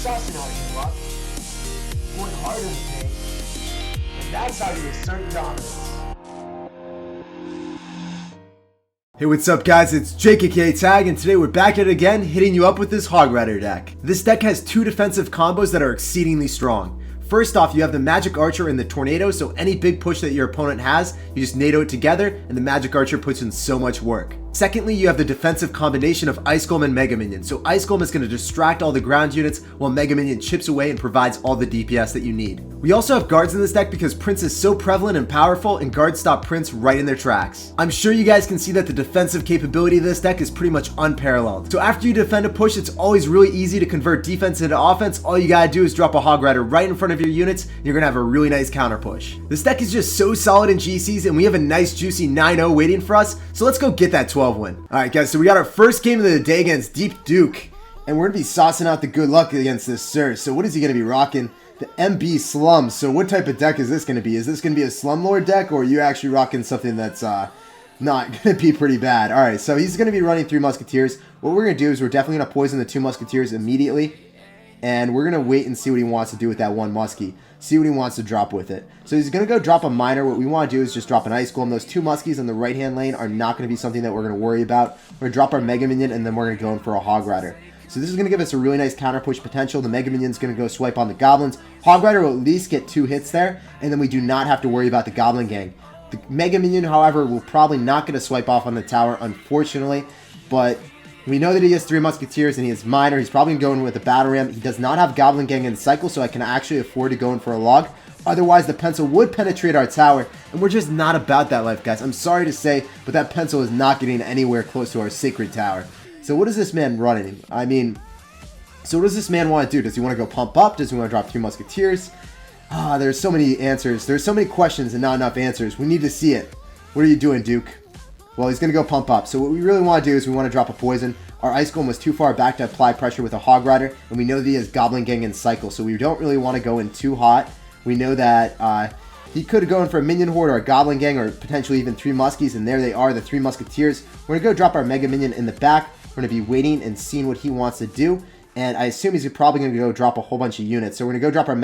sussing out your luck, going hard in the paint, and that's how you assert dominance. Hey, what's up guys, it's SirTagCR, and today we're back at it again, hitting you up with this Hog Rider deck. This deck has two defensive combos that are exceedingly strong. First off, you have the Magic Archer and the Tornado, so any big push that your opponent has, you just NATO it together, and the Magic Archer puts in so much work. Secondly, you have the defensive combination of Ice Golem and Mega Minion. So Ice Golem is going to distract all the ground units, while Mega Minion chips away and provides all the DPS that you need. We also have guards in this deck because Prince is so prevalent and powerful, and guards stop Prince right in their tracks. I'm sure you guys can see that the defensive capability of this deck is pretty much unparalleled. So after you defend a push, it's always really easy to convert defense into offense. All you gotta do is drop a Hog Rider right in front of your units, and you're gonna have a really nice counter push. This deck is just so solid in GCs, and we have a nice juicy 9-0 waiting for us, so let's go get that 12 win. Alright guys, so we got our first game of the day against Deep Duke, and we're gonna be saucing out the good luck against this Sir. So what is he gonna be rocking? The MB Slum. So what type of deck is this gonna be? Is this gonna be a Slumlord deck, or are you actually rocking something that's not gonna be pretty bad? Alright, so he's gonna be running 3 Musketeers. What we're gonna do is we're definitely gonna poison the 2 Musketeers immediately, and we're gonna wait and see what he wants to do with that 1 Muskie. See what he wants to drop with it. So he's gonna go drop a Miner. What we want to do is just drop an Ice Golem. Those 2 Muskies in the right hand lane are not gonna be something that we're gonna worry about. We're gonna drop our Mega Minion, and then we're gonna go in for a Hog Rider. So this is going to give us a really nice counter push potential. The Mega Minion's going to go swipe on the Goblins. Hog Rider will at least get 2 hits there, and then we do not have to worry about the Goblin Gang. The Mega Minion, however, will probably not get a swipe off on the tower, unfortunately, but we know that he has 3 Musketeers and he has Miner. He's probably going with a Battle Ram. He does not have Goblin Gang in cycle, so I can actually afford to go in for a log. Otherwise, the pencil would penetrate our tower, and we're just not about that life, guys. I'm sorry to say, but that pencil is not getting anywhere close to our sacred tower. So what is this man running? I mean, so what does this man want to do? Does he want to go pump up? Does he want to drop 3 Musketeers? There's so many answers. There's so many questions and not enough answers. We need to see it. What are you doing, Duke? Well, he's going to go pump up. So what we really want to do is we want to drop a poison. Our Ice Golem was too far back to apply pressure with a Hog Rider, and we know that he has Goblin Gang in cycle, so we don't really want to go in too hot. We know that he could go in for a Minion Horde or a Goblin Gang, or potentially even 3 Muskies, and there they are, the 3 Musketeers. We're going to go drop our Mega Minion in the back. We're going to be waiting and seeing what he wants to do, and I assume he's probably going to go drop a whole bunch of units. So we're going to go drop our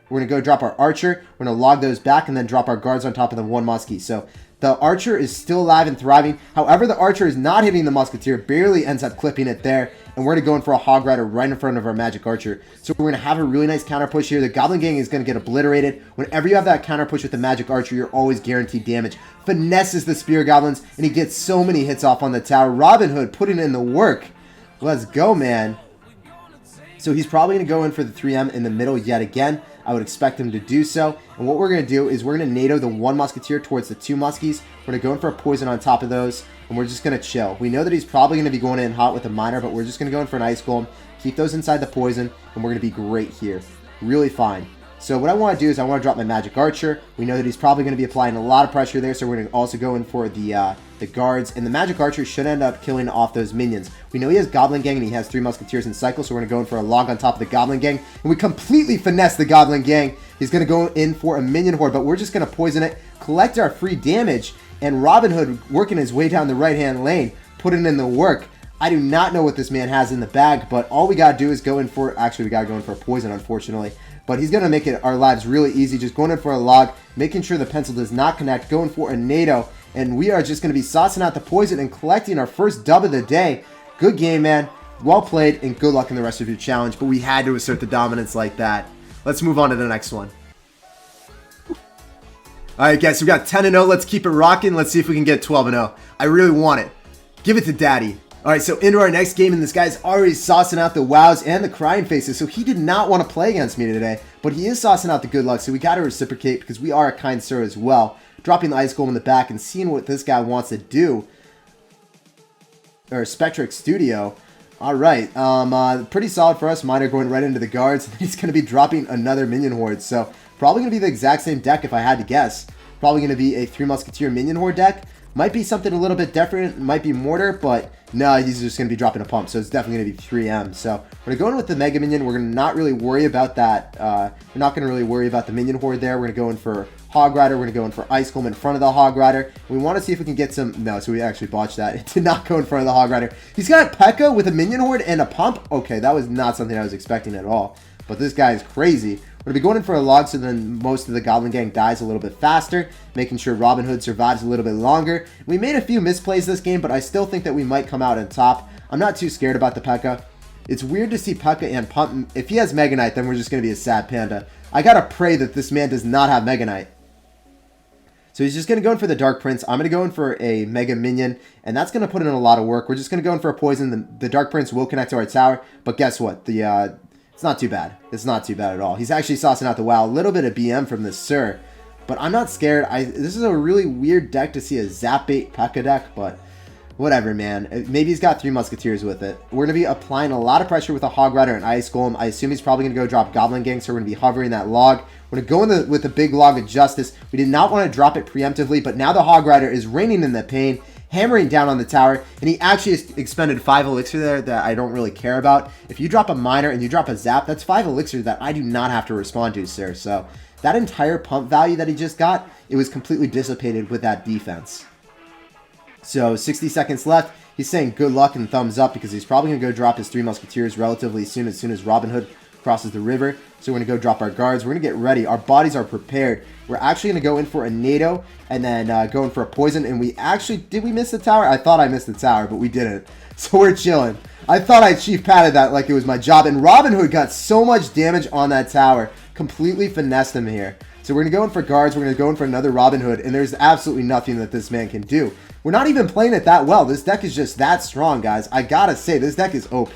we're going to go drop our Archer, we're going to log those back, and then drop our guards on top of the 1 Muskie. So the Archer is still alive and thriving. However, the Archer is not hitting the Musketeer, barely ends up clipping it there, and we're going to go in for a Hog Rider right in front of our Magic Archer. So we're going to have a really nice counter push here. The Goblin Gang is going to get obliterated. Whenever you have that counter push with the Magic Archer, you're always guaranteed damage. Finesses the Spear Goblins, and he gets so many hits off on the tower. Robin Hood putting in the work. Let's go, man. So he's probably going to go in for the 3M in the middle yet again. I would expect him to do so. And what we're going to do is we're going to NATO the 1 Musketeer towards the 2 Muskies. We're going to go in for a poison on top of those, and we're just going to chill. We know that he's probably going to be going in hot with a Miner, but we're just going to go in for an Ice Golem, keep those inside the poison, and we're going to be great here. Really fine. So what I want to do is I want to drop my Magic Archer. We know that he's probably going to be applying a lot of pressure there, so we're going to also go in for the guards, and the Magic Archer should end up killing off those minions. We know he has Goblin Gang and he has 3 Musketeers in cycle, so we're going to go in for a log on top of the Goblin Gang, and we completely finesse the Goblin Gang. He's going to go in for a Minion Horde, but we're just going to poison it, collect our free damage, and Robin Hood working his way down the right-hand lane, putting in the work. I do not know what this man has in the bag, but all we got to do is go in for, actually we got to go in for a poison, unfortunately. But he's going to make it our lives really easy, just going in for a log, making sure the pencil does not connect, going for a NATO, and we are just going to be saucing out the poison and collecting our first dub of the day. Good game, man. Well played, and good luck in the rest of your challenge, but we had to assert the dominance like that. Let's move on to the next one. Alright guys, so we got 10-0. Let's keep it rocking. Let's see if we can get 12-0. I really want it. Give it to daddy. Alright, so into our next game, and this guy's already saucing out the wows and the crying faces, so he did not want to play against me today, but he is saucing out the good luck, so we got to reciprocate because we are a kind sir as well. Dropping the Ice Golem in the back and seeing what this guy wants to do. Or Spectric Studio. Alright, pretty solid for us. Miner going right into the guards, and he's going to be dropping another Minion Horde, so probably going to be the exact same deck if I had to guess. Probably going to be a 3 Musketeer Minion Horde deck. Might be something a little bit different, might be mortar, but no, he's just going to be dropping a pump, so it's definitely going to be 3M. So we're going to go in with the Mega Minion. We're going to not really worry about that. We're not going to really worry about the Minion Horde there. We're going to go in for Hog Rider. We're going to go in for Ice Golem in front of the Hog Rider. We want to see if we can get some... No, so we actually botched that. It did not go in front of the Hog Rider. He's got P.E.K.K.A. with a Minion Horde and a pump. Okay, that was not something I was expecting at all. But this guy is crazy. We're going to be going in for a log so then most of the Goblin Gang dies a little bit faster, making sure Robin Hood survives a little bit longer. We made a few misplays this game, but I still think that we might come out on top. I'm not too scared about the P.E.K.K.A. It's weird to see P.E.K.K.A. and Pump. If he has Mega Knight, then we're just going to be a sad panda. I got to pray that this man does not have Mega Knight. So he's just going to go in for the Dark Prince. I'm going to go in for a Mega Minion, and that's going to put in a lot of work. We're just going to go in for a poison. The Dark Prince will connect to our tower, but guess what? It's not too bad. It's not too bad at all. He's actually saucing out the WoW. A little bit of BM from this Sir, but I'm not scared. This is a really weird deck to see a Zap Bait P.E.K.K.A. deck, but whatever, man. Maybe he's got 3 Musketeers with it. We're going to be applying a lot of pressure with a Hog Rider and Ice Golem. I assume he's probably going to go drop Goblin Gang, so we're going to be hovering that log. We're going to go in with the big log of Justice. We did not want to drop it preemptively, but now the Hog Rider is raining in the pain, hammering down on the tower, and he actually expended 5 elixir there that I don't really care about. If you drop a Miner and you drop a Zap, that's 5 elixir that I do not have to respond to, sir. So that entire pump value that he just got, it was completely dissipated with that defense. So 60 seconds left. He's saying good luck and thumbs up because he's probably going to go drop his 3 Musketeers relatively soon as Robin Hood crosses the river. So we're going to go drop our guards. We're going to get ready. Our bodies are prepared. We're actually going to go in for a NATO and then go in for a poison. And we actually, did we miss the tower? I thought I missed the tower, but we didn't. So we're chilling. I thought I chief patted that like it was my job. And Robin Hood got so much damage on that tower. Completely finessed him here. So we're going to go in for guards. We're going to go in for another Robin Hood. And there's absolutely nothing that this man can do. We're not even playing it that well. This deck is just that strong, guys. I gotta say, this deck is OP.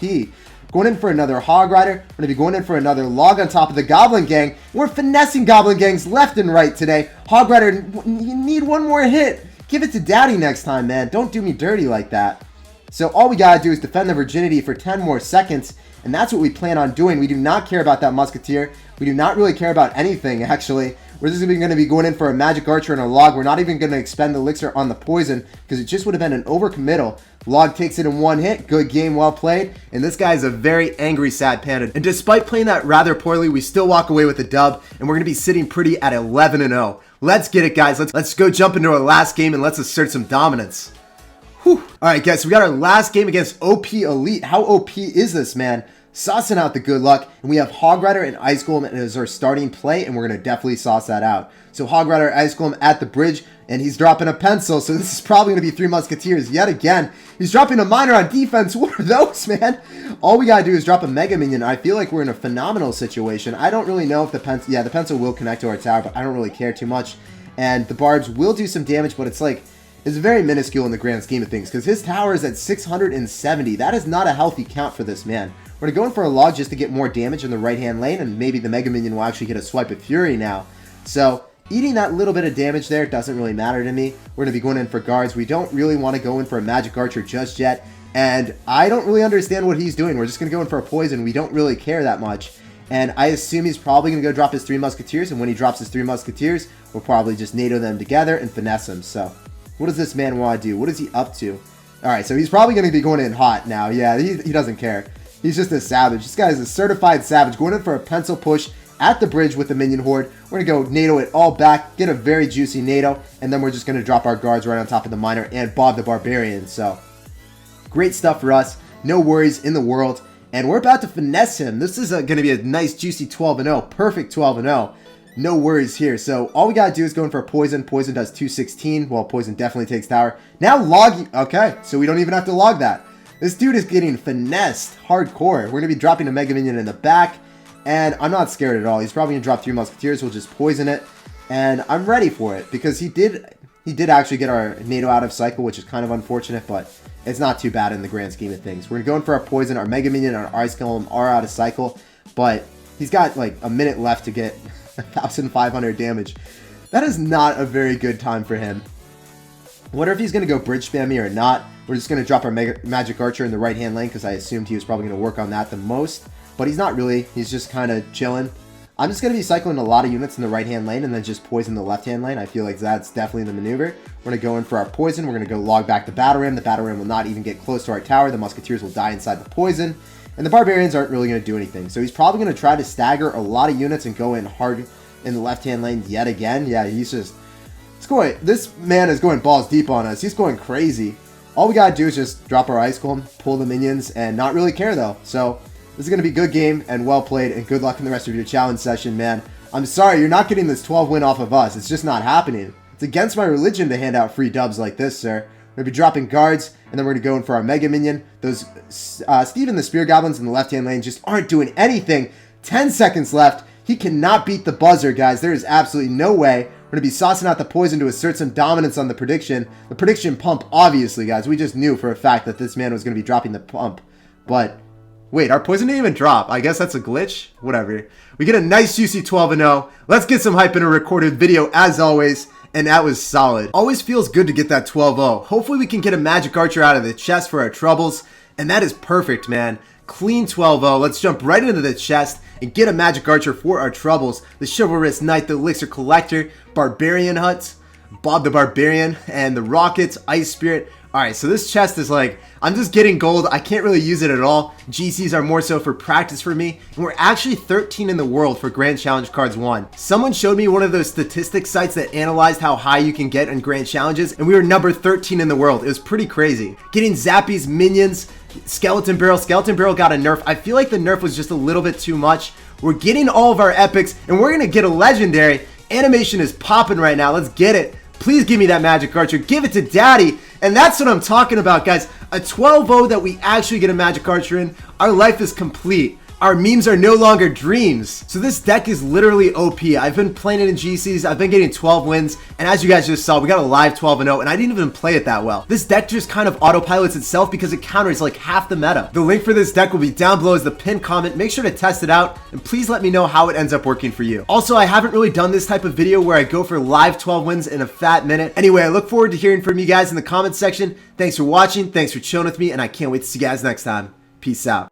Going in for another Hog Rider. We're going to be going in for another log on top of the Goblin Gang. We're finessing Goblin Gangs left and right today. Hog Rider, you need one more hit. Give it to Daddy next time, man. Don't do me dirty like that. So all we got to do is defend the virginity for 10 more seconds. And that's what we plan on doing. We do not care about that Musketeer. We do not really care about anything, actually. We're just going to be going in for a Magic Archer and a Log. We're not even going to expend the Elixir on the Poison because it just would have been an overcommittal. Log takes it in 1 hit. Good game, well played. And this guy is a very angry, sad panda. And despite playing that rather poorly, we still walk away with a dub. And we're going to be sitting pretty at 11-0. Let's get it, guys. Let's go jump into our last game and let's assert some dominance. Whew. Alright, guys, so we got our last game against OP Elite. How OP is this, man? Saucing out the good luck, and we have Hog Rider and Ice Golem as our starting play, and we're going to definitely sauce that out. So Hog Rider, Ice Golem at the bridge, and he's dropping a pencil, so this is probably going to be 3 Musketeers yet again. He's dropping a Miner on defense. What are those, man? All we got to do is drop a Mega Minion. I feel like we're in a phenomenal situation. I don't really know if the pencil, yeah, the pencil will connect to our tower, but I don't really care too much. And the Barbs will do some damage, but it's like, it's very minuscule in the grand scheme of things, because his tower is at 670. That is not a healthy count for this man. We're going to go in for a log just to get more damage in the right-hand lane, and maybe the Mega Minion will actually get a swipe of Fury now. So, eating that little bit of damage there doesn't really matter to me. We're going to be going in for guards. We don't really want to go in for a Magic Archer just yet, and I don't really understand what he's doing. We're just going to go in for a poison. We don't really care that much, and I assume he's probably going to go drop his 3 Musketeers, and when he drops his 3 Musketeers, we'll probably just NATO them together and finesse him. So, what does this man want to do? What is he up to? Alright, so he's probably going to be going in hot now. Yeah, he doesn't care. He's just a savage. This guy is a certified savage. Going in for a pencil push at the bridge with the Minion Horde. We're going to go NATO it all back, get a very juicy NATO, and then we're just going to drop our guards right on top of the Miner and Bob the Barbarian. So, great stuff for us. No worries in the world. And we're about to finesse him. This is going to be a nice, juicy 12-0. Perfect 12-0. No worries here. So, all we got to do is go in for a Poison. Poison does 216. Well, Poison definitely takes tower. Now, log. Okay, so we don't even have to log that. This dude is getting finessed hardcore. We're going to be dropping a Mega Minion in the back, and I'm not scared at all. He's probably going to drop 3 Musketeers. We'll just poison it, and I'm ready for it because he did actually get our NATO out of cycle, which is kind of unfortunate, but it's not too bad in the grand scheme of things. We're going to go in for our poison. Our Mega Minion and our Ice Golem are out of cycle, but he's got like a minute left to get 1,500 damage. That is not a very good time for him. Wonder if he's going to go bridge spam me or not. We're just going to drop our Magic Archer in the right-hand lane because I assumed he was probably going to work on that the most. But he's not really. He's just kind of chilling. I'm just going to be cycling a lot of units in the right-hand lane and then just poison the left-hand lane. I feel like that's definitely the maneuver. We're going to go in for our poison. We're going to go log back the battle ram. The battle ram will not even get close to our tower. The musketeers will die inside the poison. And the barbarians aren't really going to do anything. So he's probably going to try to stagger a lot of units and go in hard in the left-hand lane yet again. Yeah, this man is going balls deep on us. He's going crazy. All we got to do is just drop our ice golem, pull the minions, and not really care though. So this is going to be a good game and well played, and good luck in the rest of your challenge session, man. I'm sorry, you're not getting this 12 win off of us. It's just not happening. It's against my religion to hand out free dubs like this, sir. We're going to be dropping guards, and then we're going to go in for our Mega Minion. Those Steve and the Spear Goblins in the left-hand lane just aren't doing anything. 10 seconds left. He cannot beat the buzzer, guys. There is absolutely no way. We're going to be saucing out the poison to assert some dominance on the prediction. The prediction pump, obviously, guys. We just knew for a fact that this man was going to be dropping the pump. But wait, our poison didn't even drop. I guess that's a glitch. Whatever. We get a nice juicy 12-0. Let's get some hype in a recorded video as always. And that was solid. Always feels good to get that 12-0. Hopefully we can get a magic archer out of the chest for our troubles. And that is perfect, man. Clean 12-0. Let's jump right into the chest and get a magic archer for our troubles. The chivalrous knight, the elixir collector, barbarian hut, Bob the Barbarian, and the rockets, ice spirit. Alright, so this chest is like, I'm just getting gold. I can't really use it at all. GCs are more so for practice for me. And we're actually 13 in the world for Grand Challenge cards won. Someone showed me one of those statistics sites that analyzed how high you can get in Grand Challenges, and we were number 13 in the world. It was pretty crazy. Getting Zappies, minions, Skeleton Barrel. Skeleton Barrel got a nerf. I feel like the nerf was just a little bit too much. We're getting all of our epics, and we're going to get a legendary. Animation is popping right now. Let's get it. Please give me that magic archer. Give it to daddy. And that's what I'm talking about, guys. A 12-0 that we actually get a magic archer in. Our life is complete. Our memes are no longer dreams. So this deck is literally OP. I've been playing it in GCs. I've been getting 12 wins. And as you guys just saw, we got a live 12-0. And I didn't even play it that well. This deck just kind of autopilots itself because it counters like half the meta. The link for this deck will be down below as the pinned comment. Make sure to test it out. And please let me know how it ends up working for you. Also, I haven't really done this type of video where I go for live 12 wins in a fat minute. Anyway, I look forward to hearing from you guys in the comment section. Thanks for watching. Thanks for chilling with me. And I can't wait to see you guys next time. Peace out.